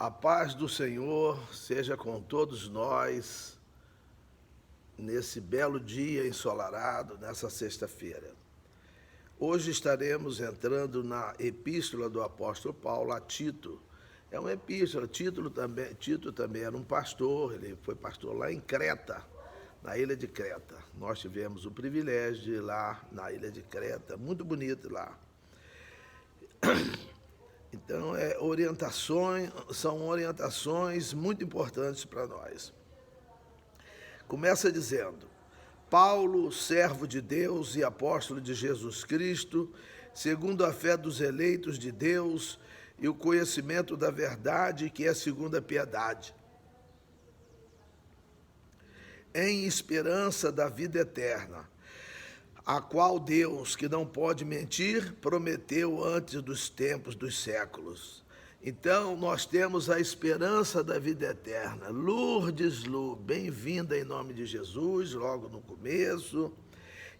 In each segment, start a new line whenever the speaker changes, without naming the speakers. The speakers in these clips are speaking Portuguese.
A paz do Senhor seja com todos nós nesse belo dia ensolarado, nessa sexta-feira. Hoje estaremos entrando na epístola do apóstolo Paulo a Tito. É uma epístola, Tito também era um pastor, ele foi pastor lá em Creta, na ilha de Creta. Nós tivemos o privilégio de ir lá na ilha de Creta, muito bonito lá. Então, são orientações muito importantes para nós. Começa dizendo: Paulo, servo de Deus e apóstolo de Jesus Cristo, segundo a fé dos eleitos de Deus e o conhecimento da verdade, que é segundo a piedade, em esperança da vida eterna, a qual Deus, que não pode mentir, prometeu antes dos tempos dos séculos. Então, nós temos a esperança da vida eterna. Lourdes Lu, bem-vinda em nome de Jesus, logo no começo.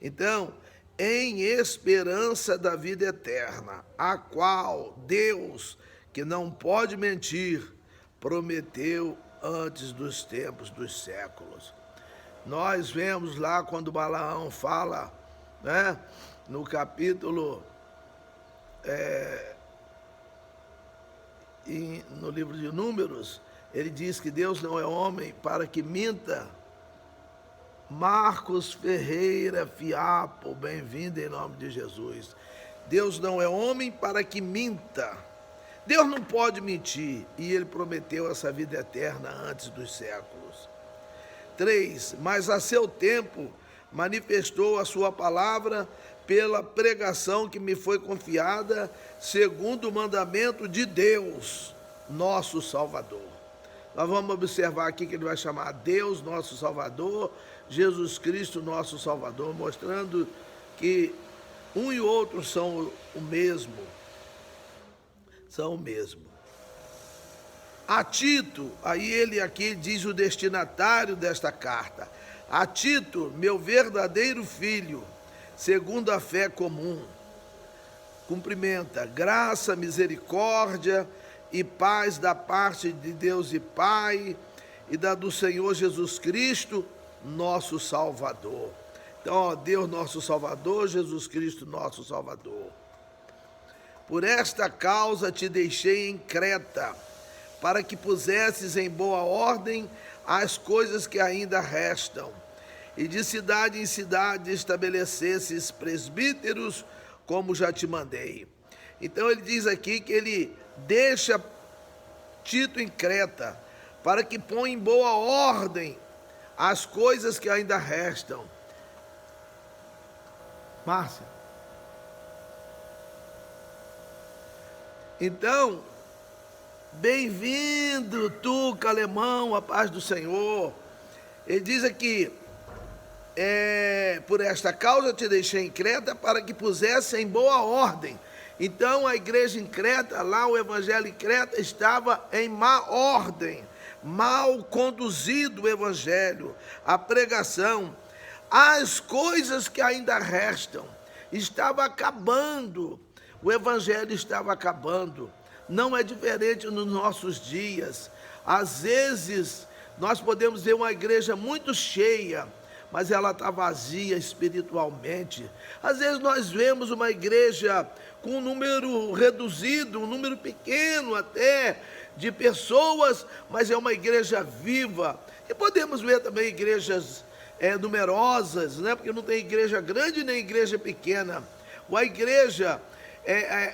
Então, em esperança da vida eterna, a qual Deus, que não pode mentir, prometeu antes dos tempos dos séculos. Nós vemos lá quando Balaão fala, né, no capítulo, no livro de Números, ele diz que Deus não é homem para que minta. Marcos Ferreira Fiapo, bem-vindo em nome de Jesus. Deus não é homem para que minta. Deus não pode mentir, e ele prometeu essa vida eterna antes dos séculos. 3. Mas a seu tempo manifestou a sua palavra pela pregação que me foi confiada, segundo o mandamento de Deus, nosso Salvador. Nós vamos observar aqui que ele vai chamar Deus, nosso Salvador, Jesus Cristo, nosso Salvador, mostrando que um e outro são o mesmo. São o mesmo. A Tito, aí ele aqui diz o destinatário desta carta: a Tito, meu verdadeiro filho, segundo a fé comum, cumprimenta graça, misericórdia e paz da parte de Deus e Pai e da do Senhor Jesus Cristo, nosso Salvador. Então, ó, Deus nosso Salvador, Jesus Cristo nosso Salvador. Por esta causa te deixei em Creta, para que pusesses em boa ordem as coisas que ainda restam, e de cidade em cidade estabelecesses presbíteros, como já te mandei. Então ele diz aqui que ele deixa Tito em Creta, para que ponha em boa ordem as coisas que ainda restam. Márcia. Então, bem-vindo, Tuca Alemão, a paz do Senhor. Ele diz aqui: por esta causa te deixei em Creta, para que pusesse em boa ordem. Então a igreja em Creta, lá o evangelho em Creta, estava em má ordem, mal conduzido o evangelho, a pregação, as coisas que ainda restam. Estava acabando, o evangelho estava acabando. Não é diferente nos nossos dias. Às vezes, nós podemos ver uma igreja muito cheia, mas ela está vazia espiritualmente. Às vezes nós vemos uma igreja com um número reduzido, um número pequeno até, de pessoas, mas é uma igreja viva. E podemos ver também igrejas numerosas, né? Porque não tem igreja grande nem igreja pequena. A igreja,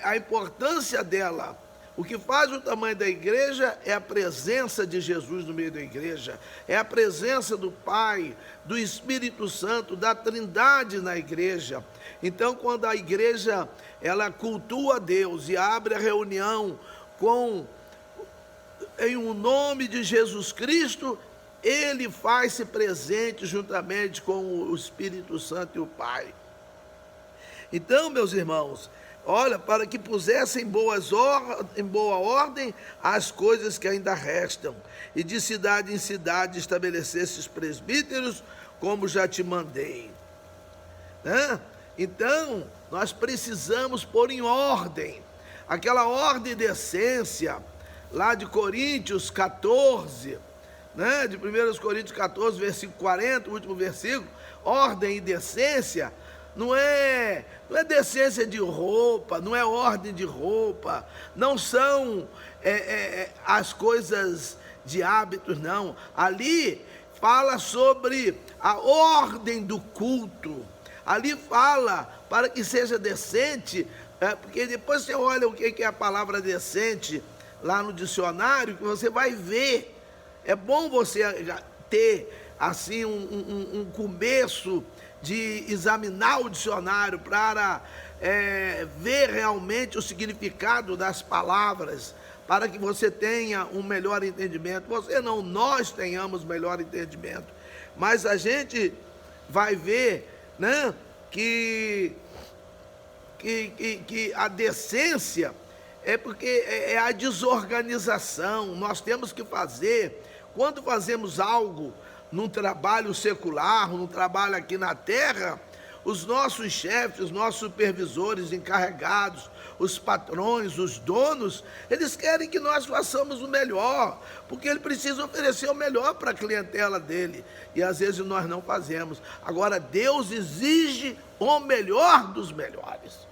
a importância dela, o que faz o tamanho da igreja é a presença de Jesus no meio da igreja, é a presença do Pai, do Espírito Santo, da Trindade na igreja. Então, quando a igreja ela cultua a Deus e abre a reunião em um nome de Jesus Cristo, ele faz-se presente juntamente com o Espírito Santo e o Pai. Então, meus irmãos, olha, para que pusessem em boa ordem as coisas que ainda restam, e de cidade em cidade estabelecesses presbíteros, como já te mandei. Né? Então, nós precisamos pôr em ordem, aquela ordem de decência, lá de Coríntios 14, né? De 1 Coríntios 14, versículo 40, o último versículo, ordem e decência, não é decência de roupa, não é ordem de roupa, não são as coisas de hábitos, não. Ali fala sobre a ordem do culto, ali fala para que seja decente, porque depois você olha o que é a palavra decente lá no dicionário, que você vai ver. É bom você ter assim um começo de examinar o dicionário para ver realmente o significado das palavras, para que você tenha um melhor entendimento. Você não, nós tenhamos melhor entendimento, mas a gente vai ver, né, que a decência é porque é a desorganização. Nós temos que fazer, quando fazemos algo num trabalho secular, num trabalho aqui na terra, os nossos chefes, os nossos supervisores, encarregados, os patrões, os donos, eles querem que nós façamos o melhor, porque ele precisa oferecer o melhor para a clientela dele, e às vezes nós não fazemos. Agora, Deus exige o melhor dos melhores.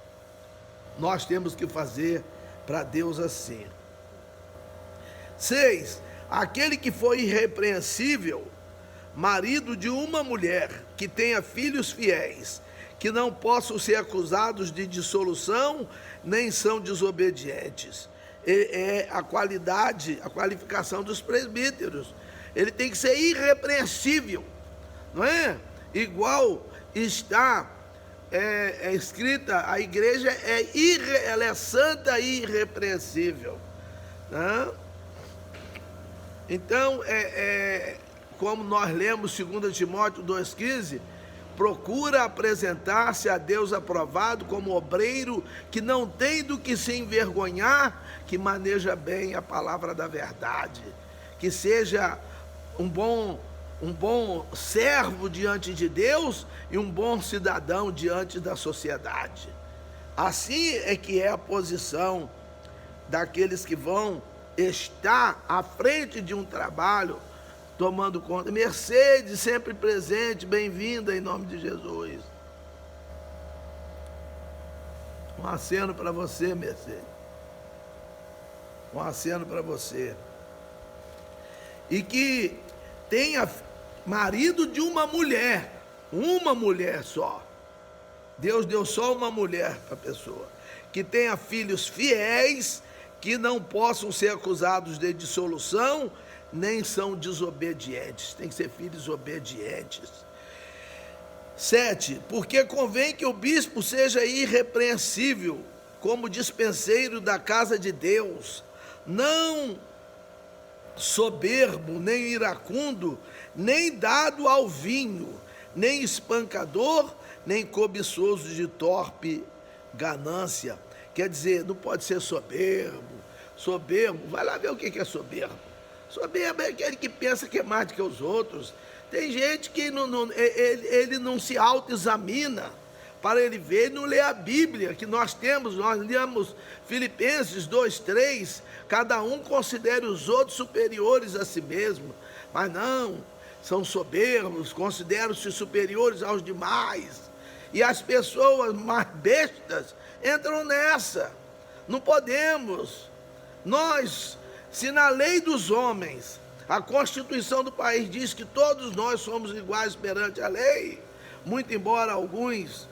Nós temos que fazer para Deus assim. 6. Aquele que foi irrepreensível, marido de uma mulher que tenha filhos fiéis, que não possam ser acusados de dissolução, nem são desobedientes. É a qualificação dos presbíteros. Ele tem que ser irrepreensível, não é? Igual está escrita, a igreja ela é santa e irrepreensível, né? Então, como nós lemos 2 Timóteo 2,15, procura apresentar-se a Deus aprovado como obreiro que não tem do que se envergonhar, que maneja bem a palavra da verdade, que seja um bom servo diante de Deus e um bom cidadão diante da sociedade. Assim é que é a posição daqueles que vão estar à frente de um trabalho, tomando conta. Mercedes, sempre presente, bem-vinda em nome de Jesus. Um aceno para você, Mercedes. Um aceno para você. E que tenha marido de uma mulher só. Deus deu só uma mulher para a pessoa. Que tenha filhos fiéis, que não possam ser acusados de dissolução, nem são desobedientes. Tem que ser filhos obedientes. 7. Porque convém que o bispo seja irrepreensível, como dispenseiro da casa de Deus, não soberbo, nem iracundo, nem dado ao vinho, nem espancador, nem cobiçoso de torpe ganância. Quer dizer, não pode ser soberbo. Soberbo, vai lá ver o que é soberbo. Soberbo é aquele que pensa que é mais do que os outros. Tem gente que ele não se autoexamina para ele ver e não lê a Bíblia que nós lemos Filipenses 2:3, cada um considere os outros superiores a si mesmo, mas não, são soberbos, consideram-se superiores aos demais, e as pessoas mais bestas entram nessa. Não podemos. Nós, se na lei dos homens, a Constituição do país diz que todos nós somos iguais perante a lei, muito embora alguns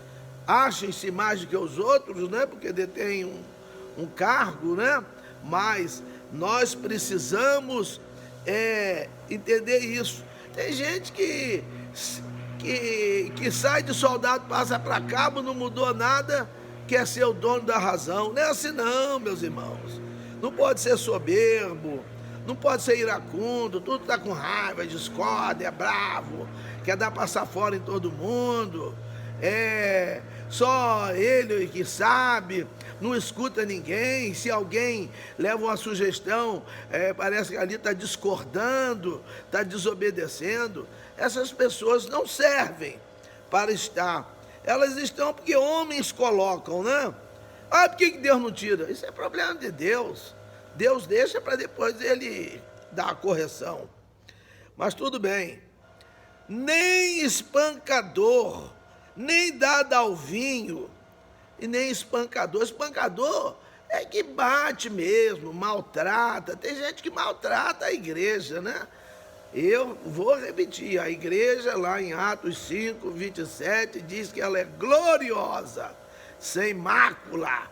achem-se mais do que os outros, né, porque detêm um cargo, né, mas nós precisamos entender isso. Tem gente que sai de soldado, passa para cabo, não mudou nada, quer ser o dono da razão. Não é assim não, meus irmãos. Não pode ser soberbo, não pode ser iracundo, tudo está com raiva, discorda, é bravo, quer dar passar fora em todo mundo, só ele que sabe, não escuta ninguém. Se alguém leva uma sugestão, parece que ali está discordando, está desobedecendo. Essas pessoas não servem para estar. Elas estão porque homens colocam, né? Ah, por que Deus não tira? Isso é problema de Deus. Deus deixa para depois ele dar a correção. Mas tudo bem. Nem espancador, nem dado ao vinho, e nem espancador. Espancador é que bate mesmo, maltrata. Tem gente que maltrata a igreja, né? Eu vou repetir, a igreja lá em Atos 5, 27, diz que ela é gloriosa, sem mácula,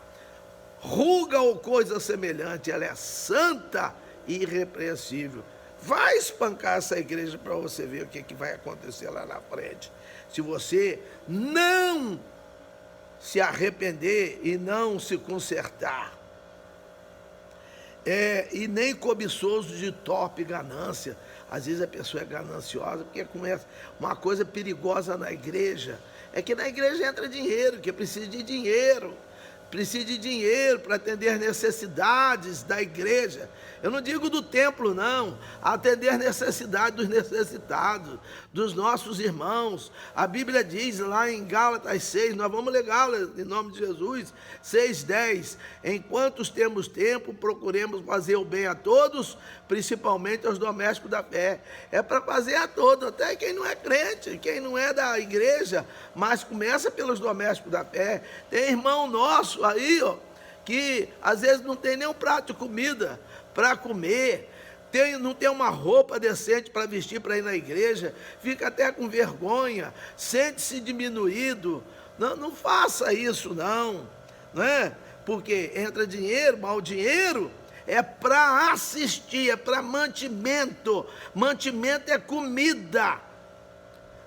ruga ou coisa semelhante, ela é santa e irrepreensível. Vai espancar essa igreja para você ver o que vai acontecer lá na frente. Se você não se arrepender e não se consertar. E nem cobiçoso de torpe ganância. Às vezes a pessoa é gananciosa porque começa uma coisa perigosa na igreja. É que na igreja entra dinheiro, que precisa de dinheiro. Precisa de dinheiro para atender necessidades da igreja. Eu não digo do templo, não. Atender necessidades dos necessitados, dos nossos irmãos. A Bíblia diz lá em Gálatas 6, nós vamos ler Gálatas em nome de Jesus, 6:10. Enquanto temos tempo, procuremos fazer o bem a todos, principalmente aos domésticos da fé. É para fazer a todos, até quem não é crente, quem não é da igreja, mas começa pelos domésticos da fé. Tem irmão nosso aí, ó, que às vezes não tem nem um prato de comida para comer, não tem uma roupa decente para vestir para ir na igreja, fica até com vergonha, sente-se diminuído. Não faça isso não é? Porque entra dinheiro, mas o dinheiro é para assistir, é para mantimento. Mantimento é comida.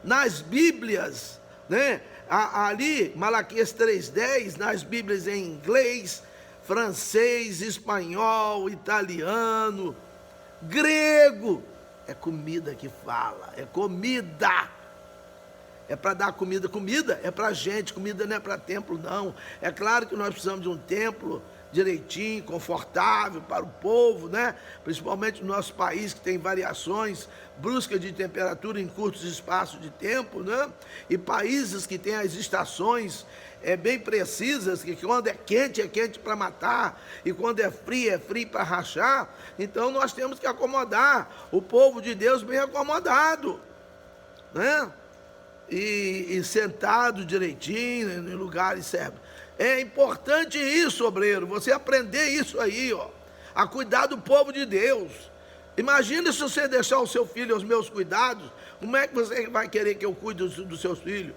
Nas Bíblias, né? Ali, Malaquias 3:10, nas Bíblias em inglês, francês, espanhol, italiano, grego, é comida que fala, é comida. É para dar comida, comida é para gente, comida não é para templo não. É claro que nós precisamos de um templo direitinho, confortável para o povo, né? Principalmente no nosso país que tem variações bruscas de temperatura em curtos espaços de tempo, né? E países que têm as estações bem precisas, que quando é quente para matar, e quando é frio para rachar. Então nós temos que acomodar o povo de Deus bem acomodado, né? E sentado direitinho em lugares certos. É importante isso, obreiro, você aprender isso aí, ó, a cuidar do povo de Deus. Imagina se você deixar o seu filho aos meus cuidados, como é que você vai querer que eu cuide dos seus filhos?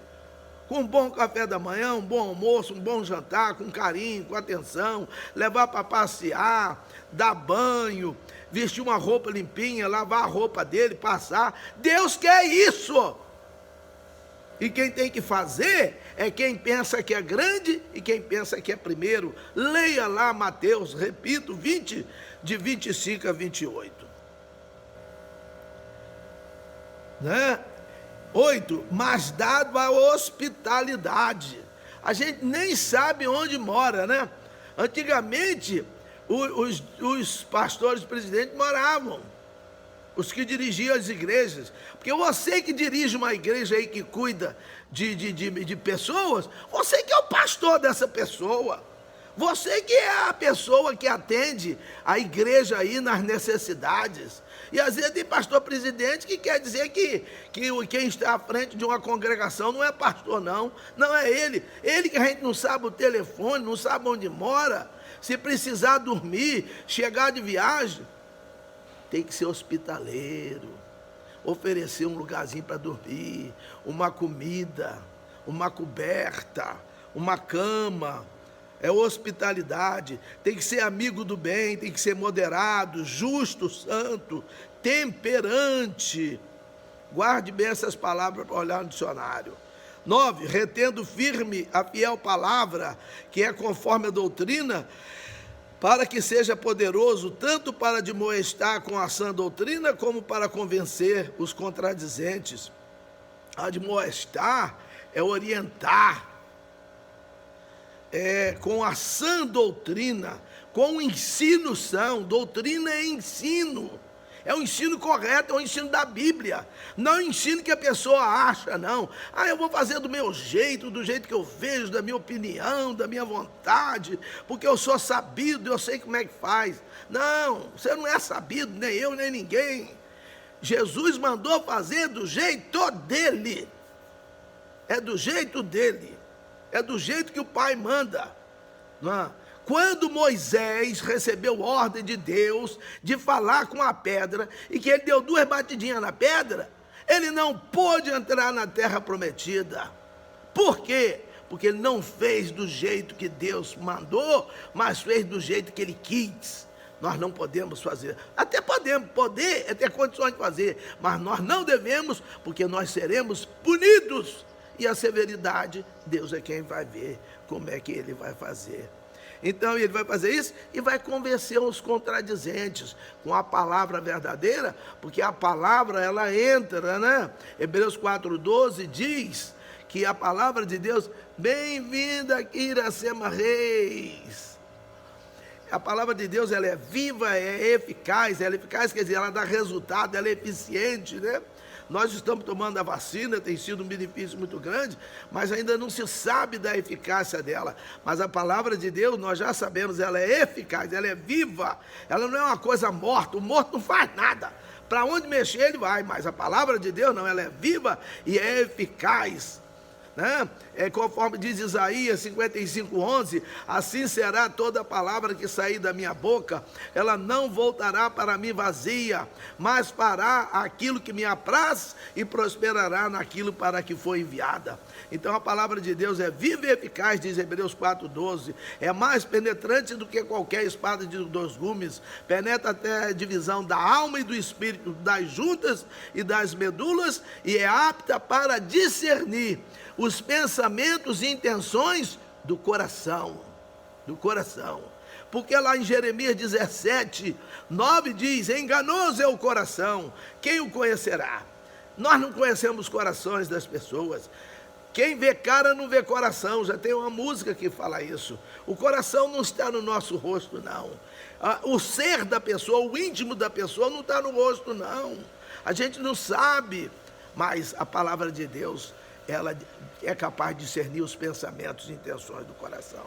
Com um bom café da manhã, um bom almoço, um bom jantar, com carinho, com atenção, levar para passear, dar banho, vestir uma roupa limpinha, lavar a roupa dele, passar. Deus quer isso! E quem tem que fazer é quem pensa que é grande e quem pensa que é primeiro. Leia lá Mateus, repito, 20, de 25 a 28. Né? 8, mas dado a hospitalidade. A gente nem sabe onde mora, né? Antigamente, os pastores presidentes moravam. Os que dirigiam as igrejas, porque você que dirige uma igreja aí que cuida de pessoas, você que é o pastor dessa pessoa, você que é a pessoa que atende a igreja aí nas necessidades. E às vezes tem pastor presidente que quer dizer que quem está à frente de uma congregação não é pastor não é ele que a gente não sabe o telefone, não sabe onde mora, se precisar dormir, chegar de viagem. Tem que ser hospitaleiro, oferecer um lugarzinho para dormir, uma comida, uma coberta, uma cama. É hospitalidade. Tem que ser amigo do bem, tem que ser moderado, justo, santo, temperante. Guarde bem essas palavras para olhar no dicionário. 9, retendo firme a fiel palavra, que é conforme a doutrina, para que seja poderoso tanto para admoestar com a sã doutrina, como para convencer os contradizentes. Admoestar é orientar, com a sã doutrina, com o ensino são. Doutrina é ensino, É o ensino correto, é o ensino da Bíblia. Não é o ensino que a pessoa acha, não. Eu vou fazer do meu jeito, do jeito que eu vejo, da minha opinião, da minha vontade, porque eu sou sabido, eu sei como é que faz. Não, você não é sabido, nem eu, nem ninguém. Jesus mandou fazer do jeito dele. É do jeito dele. É do jeito que o Pai manda. Não é? Quando Moisés recebeu ordem de Deus de falar com a pedra, e que ele deu 2 batidinhas na pedra, ele não pôde entrar na terra prometida. Por quê? Porque ele não fez do jeito que Deus mandou, mas fez do jeito que ele quis. Nós não podemos fazer. Até podemos, poder é ter condições de fazer, mas nós não devemos, porque nós seremos punidos. E a severidade, Deus é quem vai ver como é que ele vai fazer. Então ele vai fazer isso e vai convencer os contradizentes com a palavra verdadeira, porque a palavra ela entra, né? Hebreus 4:12 diz que a palavra de Deus, bem-vinda Iracema Reis. A palavra de Deus ela é viva, é eficaz, quer dizer, ela dá resultado, ela é eficiente, né? Nós estamos tomando a vacina, tem sido um benefício muito grande, mas ainda não se sabe da eficácia dela. Mas a palavra de Deus, nós já sabemos, ela é eficaz, ela é viva, ela não é uma coisa morta, o morto não faz nada. Para onde mexer ele vai, mas a palavra de Deus não, ela é viva e é eficaz. Né? Conforme diz Isaías 55:11, assim será toda palavra que sair da minha boca, ela não voltará para mim vazia, mas fará aquilo que me apraz e prosperará naquilo para que foi enviada. Então a palavra de Deus é viva e eficaz, diz Hebreus 4:12, é mais penetrante do que qualquer espada de 2 gumes, penetra até a divisão da alma e do espírito, das juntas e das medulas, e é apta para discernir os pensamentos e intenções do coração. Porque lá em Jeremias 17:9 diz, enganoso é o coração, quem o conhecerá? Nós não conhecemos os corações das pessoas. Quem vê cara não vê coração, já tem uma música que fala isso. O coração não está no nosso rosto, não. O ser da pessoa, o íntimo da pessoa não está no rosto, não. A gente não sabe, mas a palavra de Deus, ela é capaz de discernir os pensamentos e intenções do coração.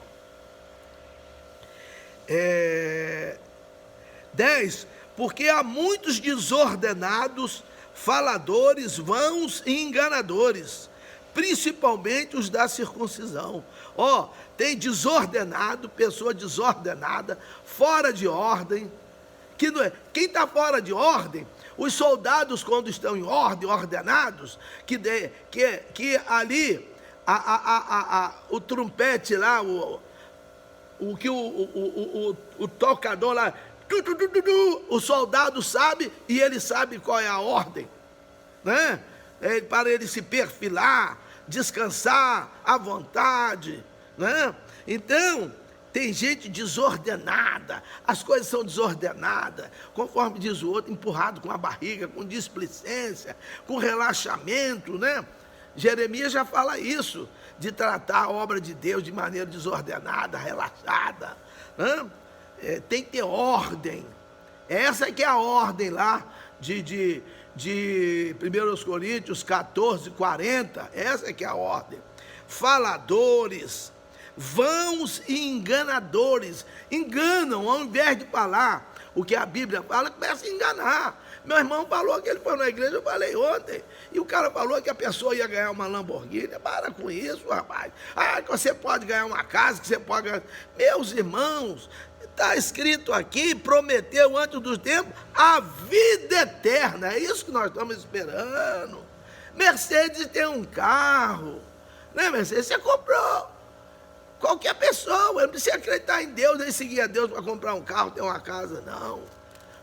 10, porque há muitos desordenados, faladores, vãos e enganadores, principalmente os da circuncisão. Tem desordenado, pessoa desordenada, fora de ordem, que não é. Quem está fora de ordem, os soldados quando estão em ordem, ordenados, que ali o trompete lá, o tocador lá, o soldado sabe e ele sabe qual é a ordem, né? Para ele se perfilar, descansar à vontade, né? Então tem gente desordenada, as coisas são desordenadas, conforme diz o outro, empurrado com a barriga, com displicência, com relaxamento, né? Jeremias já fala isso, de tratar a obra de Deus de maneira desordenada, relaxada, né? Tem que ter ordem. Essa que é a ordem lá de 1 Coríntios 14:40, essa que é a ordem. Faladores, vãos e enganadores, enganam, ao invés de falar o que a Bíblia fala, começa a enganar. Meu irmão falou que ele foi na igreja, eu falei ontem, e o cara falou que a pessoa ia ganhar uma Lamborghini. Para com isso, rapaz. Que você pode ganhar uma casa, que você pode ganhar. Meus irmãos, está escrito aqui, prometeu antes dos tempos a vida eterna. É isso que nós estamos esperando. Mercedes tem um carro, né, Mercedes? Você comprou. Qualquer pessoa, não precisa acreditar em Deus, nem seguir a Deus para comprar um carro, ter uma casa, não.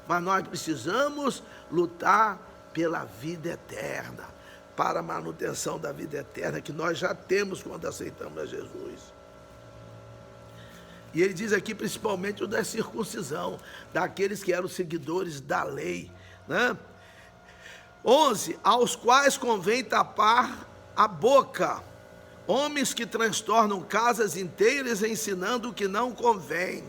Mas nós precisamos lutar pela vida eterna, para a manutenção da vida eterna, que nós já temos quando aceitamos a Jesus. E ele diz aqui principalmente o da circuncisão, daqueles que eram seguidores da lei, né? 11, aos quais convém tapar a boca, homens que transtornam casas inteiras ensinando o que não convém,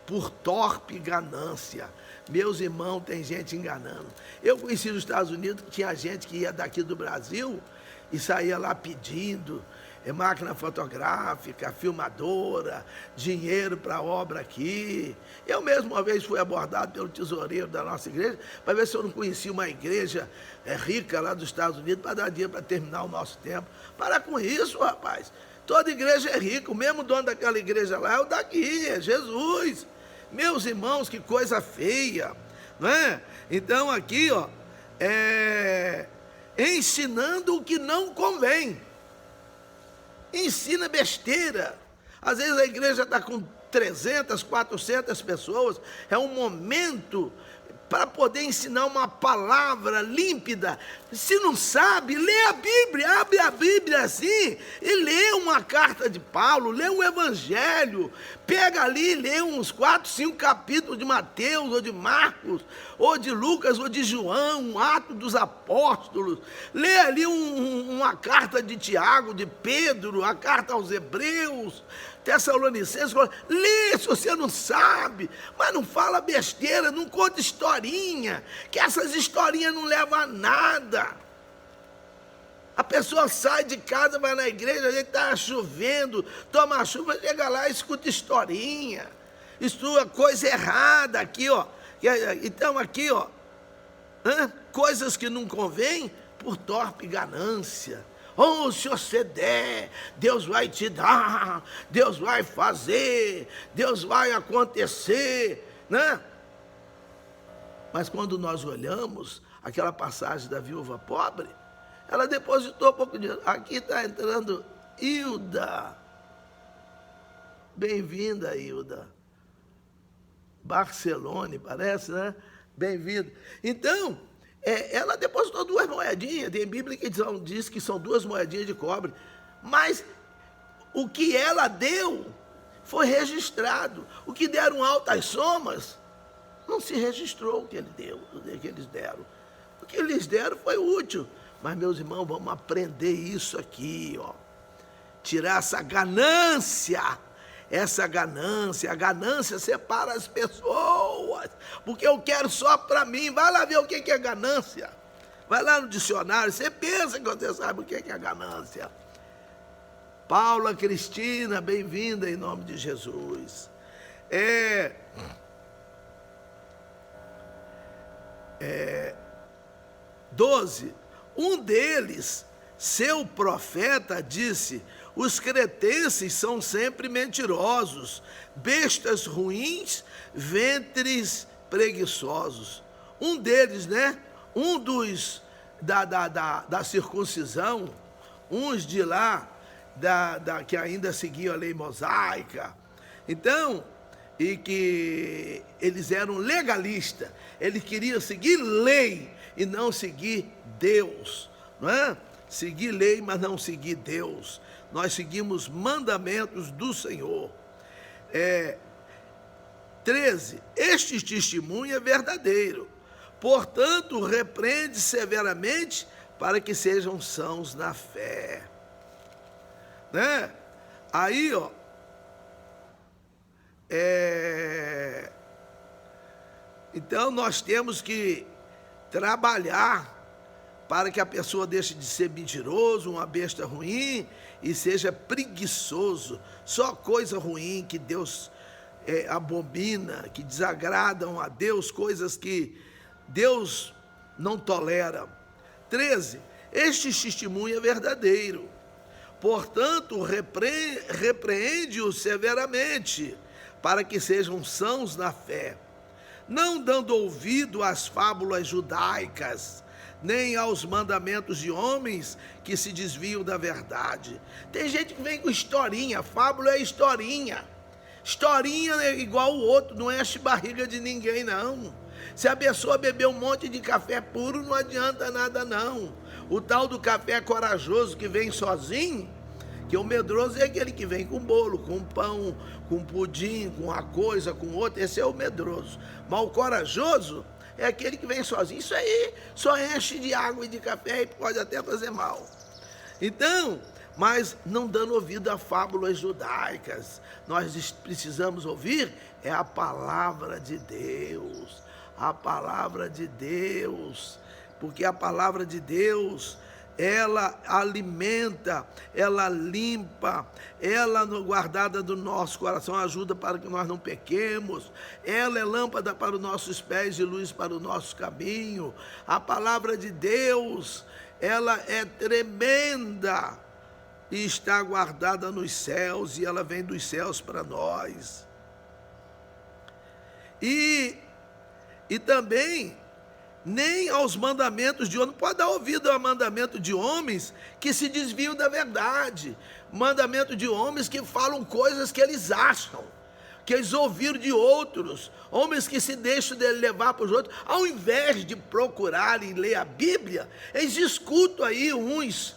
por torpe ganância. Meus irmãos, tem gente enganando. Eu conheci nos Estados Unidos que tinha gente que ia daqui do Brasil e saía lá pedindo máquina fotográfica, filmadora, dinheiro para a obra aqui. Eu mesmo uma vez fui abordado pelo tesoureiro da nossa igreja para ver se eu não conhecia uma igreja rica lá dos Estados Unidos para dar dinheiro para terminar o nosso tempo. Para com isso, rapaz. Toda igreja é rica, o mesmo dono daquela igreja lá é o daqui, é Jesus. Meus irmãos, que coisa feia, não é? Então aqui, ó, ensinando o que não convém. Ensina besteira. Às vezes a igreja está com 300, 400 pessoas. É um momento para poder ensinar uma palavra límpida. Se não sabe, lê a Bíblia, abre a Bíblia assim e lê uma carta de Paulo, lê um evangelho, pega ali e lê uns 4, 5 capítulos de Mateus, ou de Marcos, ou de Lucas, ou de João, um Ato dos Apóstolos, lê ali uma carta de Tiago, de Pedro, a carta aos Hebreus, Tessalonicenses, lê se você não sabe, mas não fala besteira, não conta historinha, que essas historinhas não levam a nada. A pessoa sai de casa, vai na igreja, a gente está chovendo, toma chuva, chega lá e escuta historinha, estuda coisa errada aqui, ó. Então aqui, ó, coisas que não convém por torpe ganância. Oh, se você der, Deus vai te dar, Deus vai fazer, Deus vai acontecer, né? Mas quando nós olhamos aquela passagem da viúva pobre, ela depositou pouco dinheiro. Aqui está entrando Hilda. Bem-vinda, Hilda. Barcelone, parece, né? Bem-vinda. Então, ela depositou 2 moedinhas. Tem Bíblia que diz que são 2 moedinhas de cobre. Mas o que ela deu foi registrado. O que deram altas somas, não se registrou o que ele deu, o que eles deram. O que eles deram foi útil. Mas, meus irmãos, vamos aprender isso aqui, ó. Tirar essa ganância. A ganância separa as pessoas, porque eu quero só para mim. Vai lá ver o que é ganância. Vai lá no dicionário, você pensa que você sabe o que é ganância. Paula Cristina, bem-vinda em nome de Jesus. 12. Um deles, seu profeta, disse: os cretenses são sempre mentirosos, bestas ruins, ventres preguiçosos. Um deles, né? Um dos da circuncisão, uns de lá, que ainda seguiam a lei mosaica. Então, e que eles eram legalistas, eles queriam seguir lei e não seguir Deus, não é? Seguir lei, mas não seguir Deus. Nós seguimos mandamentos do Senhor. 13. Este testemunho é verdadeiro, portanto, repreende severamente para que sejam sãos na fé. Né? Aí, ó, então nós temos que trabalhar para que a pessoa deixe de ser mentiroso, uma besta ruim, e seja preguiçoso. Só coisa ruim que Deus abomina, que desagradam a Deus, coisas que Deus não tolera. 13. Este testemunho é verdadeiro, portanto, repreende-o severamente, para que sejam sãos na fé, não dando ouvido às fábulas judaicas, nem aos mandamentos de homens que se desviam da verdade. Tem gente que vem com historinha, fábula é historinha. Historinha é igual o outro, não enche barriga de ninguém, não. Se a pessoa beber um monte de café puro, não adianta nada, não. O tal do café corajoso que vem sozinho, que o medroso é aquele que vem com bolo, com pão, com pudim, com uma coisa, com outra. Esse é o medroso. Mas o corajoso é aquele que vem sozinho. Isso aí só enche de água e de café e pode até fazer mal. Então, mas não dando ouvido a fábulas judaicas. Nós precisamos ouvir a palavra de Deus. A palavra de Deus, porque a palavra de Deus, ela alimenta, ela limpa, ela guardada do nosso coração ajuda para que nós não pequemos, ela é lâmpada para os nossos pés e luz para o nosso caminho. A palavra de Deus, ela é tremenda e está guardada nos céus, e ela vem dos céus para nós. E também nem aos mandamentos de homens, não pode dar ouvido ao mandamento de homens que se desviam da verdade, mandamento de homens que falam coisas que eles acham, que eles ouviram de outros, homens que se deixam de levar para os outros, ao invés de procurarem ler a Bíblia, eles escutam aí uns,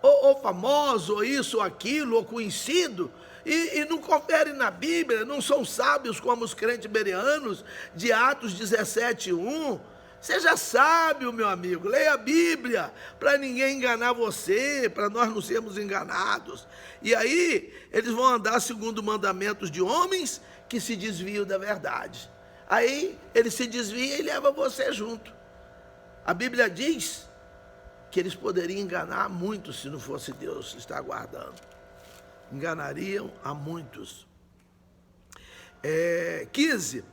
ou famoso, ou isso, ou aquilo, ou conhecido, e não conferem na Bíblia, não são sábios como os crentes bereanos de Atos 17:1. Seja sábio, meu amigo, leia a Bíblia, para ninguém enganar você, para nós não sermos enganados. E aí, eles vão andar segundo mandamentos de homens que se desviam da verdade. Aí, ele se desvia e leva você junto. A Bíblia diz que eles poderiam enganar muitos se não fosse Deus estar guardando. Enganariam a muitos. 15.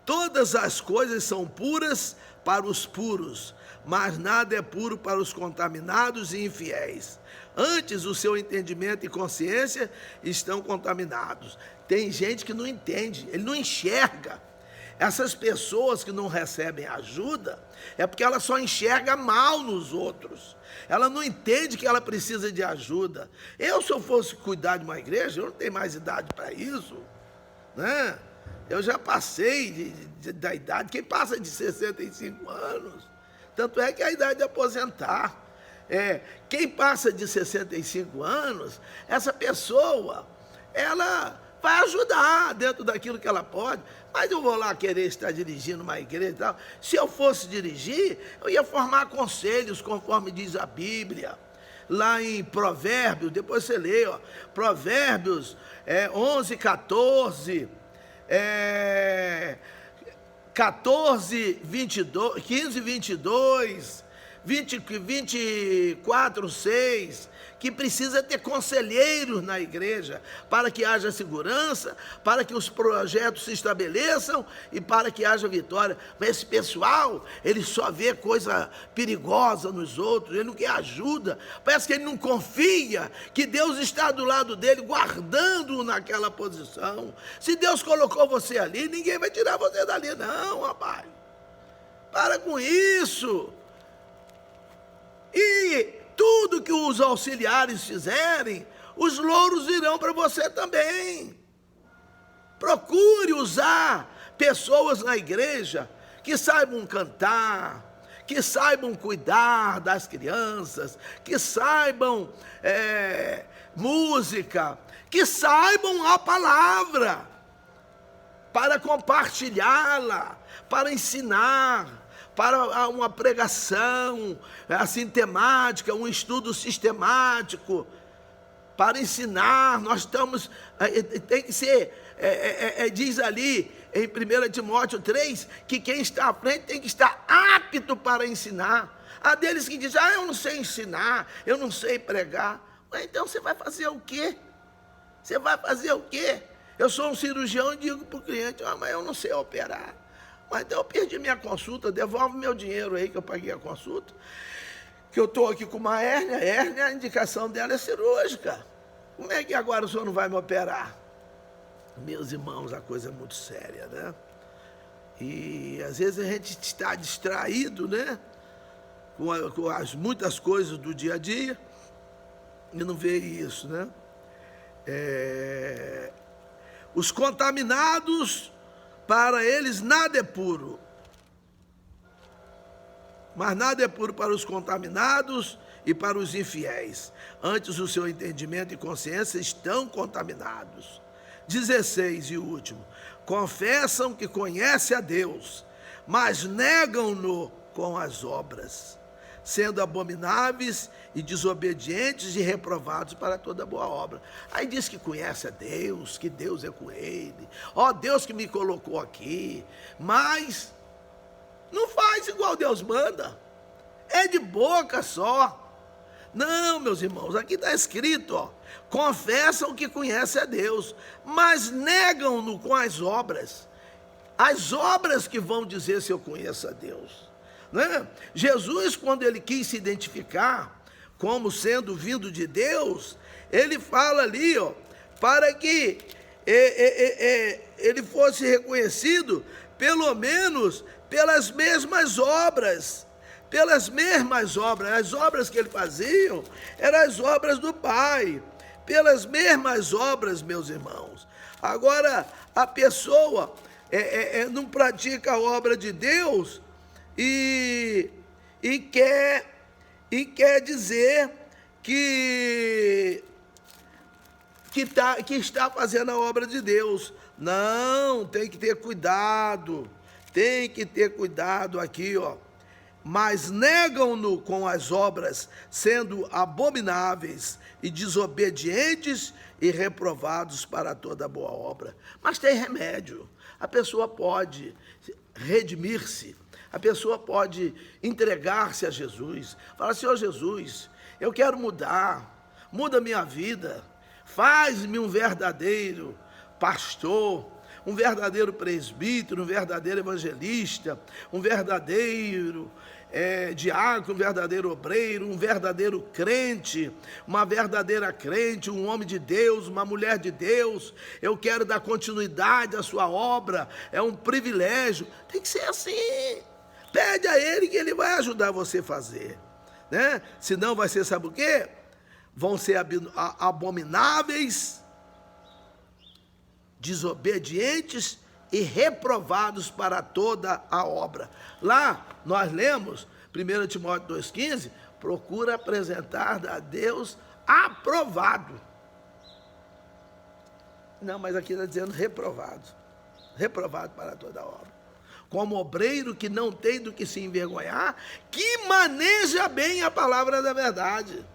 Todas as coisas são puras para os puros, mas nada é puro para os contaminados e infiéis. Antes, o seu entendimento e consciência estão contaminados. Tem gente que não entende, ele não enxerga. Essas pessoas que não recebem ajuda, é porque ela só enxerga mal nos outros. Ela não entende que ela precisa de ajuda. Se eu fosse cuidar de uma igreja, eu não tenho mais idade para isso, né? Eu já passei da idade. Quem passa de 65 anos, tanto é que é a idade de aposentar. Quem passa de 65 anos, essa pessoa, ela vai ajudar dentro daquilo que ela pode, mas eu vou lá querer estar dirigindo uma igreja e tal. Se eu fosse dirigir, eu ia formar conselhos, conforme diz a Bíblia, lá em Provérbios, depois você lê, Provérbios 11, 14, 14, 22, 15, 22, 24, 6, que precisa ter conselheiros na igreja, para que haja segurança, para que os projetos se estabeleçam e para que haja vitória. Mas esse pessoal, ele só vê coisa perigosa nos outros, ele não quer ajuda, parece que ele não confia que Deus está do lado dele, guardando-o naquela posição. Se Deus colocou você ali, ninguém vai tirar você dali, não, rapaz. Para com isso. E tudo que os auxiliares fizerem, os louros virão para você também. Procure usar pessoas na igreja que saibam cantar, que saibam cuidar das crianças, que saibam música, que saibam a palavra, para compartilhá-la, para ensinar, para uma pregação assim temática, um estudo sistemático, para ensinar. Nós estamos, tem que ser, diz ali em 1 Timóteo 3, que quem está à frente tem que estar apto para ensinar. Há deles que dizem, eu não sei ensinar, eu não sei pregar. Mas então você vai fazer o quê? Você vai fazer o quê? Eu sou um cirurgião e digo para o cliente, mas eu não sei operar. Mas então eu perdi minha consulta, devolve meu dinheiro aí que eu paguei a consulta, que eu estou aqui com uma hérnia, a indicação dela é cirúrgica. Como é que agora o senhor não vai me operar? Meus irmãos, a coisa é muito séria, né? E às vezes a gente está distraído, né? Com as muitas coisas do dia a dia, e não vê isso, né? Os contaminados, para eles nada é puro, mas nada é puro para os contaminados e para os infiéis. Antes, o seu entendimento e consciência estão contaminados. 16, e o último. Confessam que conhecem a Deus, mas negam-no com as obras. sendo abomináveis e desobedientes e reprovados para toda boa obra. Aí diz que conhece a Deus, que Deus é com ele. Ó, Deus que me colocou aqui, mas não faz igual Deus manda. É de boca só. Não, meus irmãos, aqui está escrito, ó, confessam que conhecem a Deus, mas negam-no com as obras que vão dizer se eu conheço a Deus, né? Jesus, quando ele quis se identificar como sendo vindo de Deus, ele fala ali, ó, para que ele fosse reconhecido, pelo menos pelas mesmas obras. As obras que ele fazia eram as obras do Pai, pelas mesmas obras, meus irmãos. Agora, a pessoa não pratica a obra de Deus e quer dizer que está fazendo a obra de Deus. Não, tem que ter cuidado aqui, ó. Mas negam-no com as obras, sendo abomináveis e desobedientes e reprovados para toda boa obra. Mas tem remédio. A pessoa pode redimir-se, a pessoa pode entregar-se a Jesus. Fala, Senhor Jesus, eu quero mudar, muda minha vida, faz-me um verdadeiro pastor, um verdadeiro presbítero, um verdadeiro evangelista, um verdadeiro diácono, um verdadeiro obreiro, um verdadeiro crente, uma verdadeira crente, um homem de Deus, uma mulher de Deus. Eu quero dar continuidade à sua obra, é um privilégio. Tem que ser assim. Pede a ele que ele vai ajudar você a fazer, né? Senão vai ser, sabe o quê? Vão ser abomináveis, desobedientes e reprovados para toda a obra. Lá nós lemos 1 Timóteo 2,15, procura apresentar a Deus aprovado. Não, mas aqui está dizendo reprovado para toda a obra. Como obreiro que não tem do que se envergonhar, que maneja bem a palavra da verdade,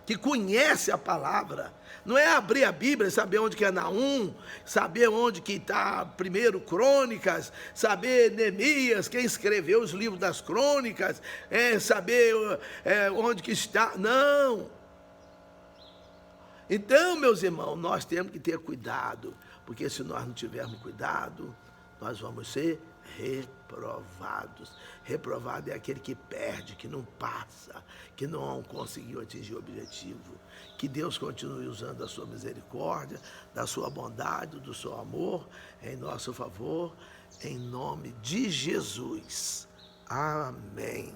que conhece a palavra. Não é abrir a Bíblia e saber onde que é Naum, saber onde que está 1 Crônicas, saber Neemias, quem escreveu os livros das crônicas, saber onde que está. Não. Então, meus irmãos, nós temos que ter cuidado, porque se nós não tivermos cuidado, nós vamos ser reprovados. Reprovado é aquele que perde, que não passa, que não conseguiu atingir o objetivo. Que Deus continue usando a sua misericórdia, da sua bondade, do seu amor, em nosso favor, em nome de Jesus. Amém.